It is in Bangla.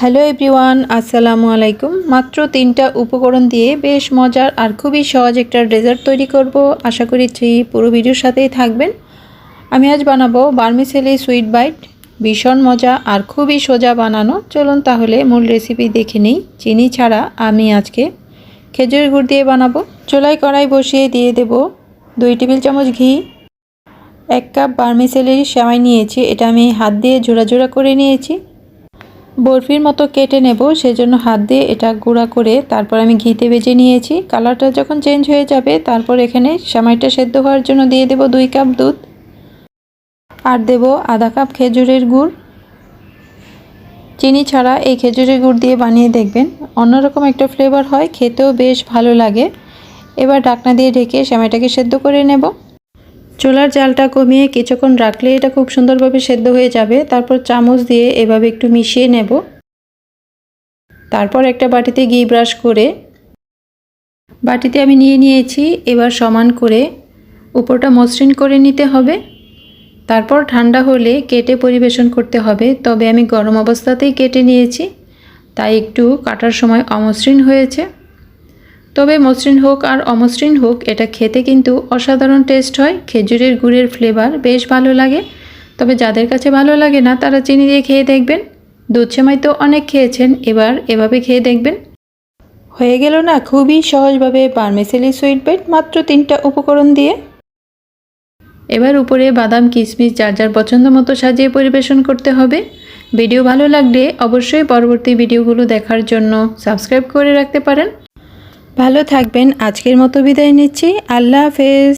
হ্যালো এভরিওয়ান, আসসালামু আলাইকুম। মাত্র 3টা উপকরণ দিয়ে বেশ মজার আর খুবই সহজ একটা ডেজার্ট তৈরি করব। আশা করছি পুরো ভিডিওর সাথেই থাকবেন। আমি আজ বানাবো ভার্মিসেলি সুইট বাইট। ভীষণ মজা আর খুবই সোজা বানানো। চলুন তাহলে মূল রেসিপি দেখে নিই। চিনি ছাড়া আমি আজকে খেজুরের গুড় দিয়ে বানাবো। চুলায় কড়াই বসিয়ে দিয়ে দেব 2 টেবিল চামচ ঘি। 1 কাপ ভার্মিসেলি সেমাই নিয়েছি, এটা আমি হাত দিয়ে জোড়া জোড়া করে নিয়েছি। বরফির মতো কেটে নেব, সেজন্য হাত দিয়ে এটা গুঁড়া করে তারপর আমি ঘিতে ভেজে নিয়েছি। কালারটা যখন চেঞ্জ হয়ে যাবে তারপর এখানে সেমাইটা সেদ্ধ হওয়ার জন্য দিয়ে দেব 2 কাপ দুধ আর দেব আধা কাপ খেজুরের গুড়। চিনি ছাড়া এই খেজুরের গুড় দিয়ে বানিয়ে দেখবেন, অন্যরকম একটা ফ্লেভার হয়, খেতেও বেশ ভালো লাগে। এবার ঢাকনা দিয়ে ঢেকে সেমাইটাকে সেদ্ধ করে নেব। চুলার জালটা কমিয়ে কিছুক্ষণ রাখলে এটা খুব সুন্দরভাবে সেদ্ধ হয়ে যাবে। তারপর চামচ দিয়ে এভাবে একটু মিশিয়ে নেব। তারপর একটা বাটিতে ঘি ব্রাশ করে বাটিতে আমি নিয়ে নিয়েছি। এবার সমান করে উপরটা মসৃণ করে নিতে হবে। তারপর ঠান্ডা হলে কেটে পরিবেশন করতে হবে। তবে আমি গরম অবস্থাতেই কেটে নিয়েছি, তাই একটু কাটার সময় অমসৃণ হয়েছে। তবে মসৃণ হোক আর অমসৃণ হোক, এটা খেতে কিন্তু অসাধারণ টেস্ট হয়। খেজুরের গুড়ের ফ্লেভার বেশ ভালো লাগে। তবে যাদের কাছে ভালো লাগে না তারা চিনি দিয়ে খেয়ে দেখবেন। দুধ সেমাই তো অনেক খেয়েছেন, এবার এভাবে খেয়ে দেখবেন। হয়ে গেল না খুবই সহজভাবে ভার্মিসেলি সুইট বাইট, মাত্র 3টা উপকরণ দিয়ে। এবার উপরে বাদাম কিশমিশ যার যার পছন্দ মতো সাজিয়ে পরিবেশন করতে হবে। ভিডিও ভালো লাগলে অবশ্যই পরবর্তী ভিডিওগুলো দেখার জন্য সাবস্ক্রাইব করে রাখতে পারেন। ভালো থাকবেন। আজকের মতো বিদায় নিচ্ছি। আল্লাহ হাফেজ।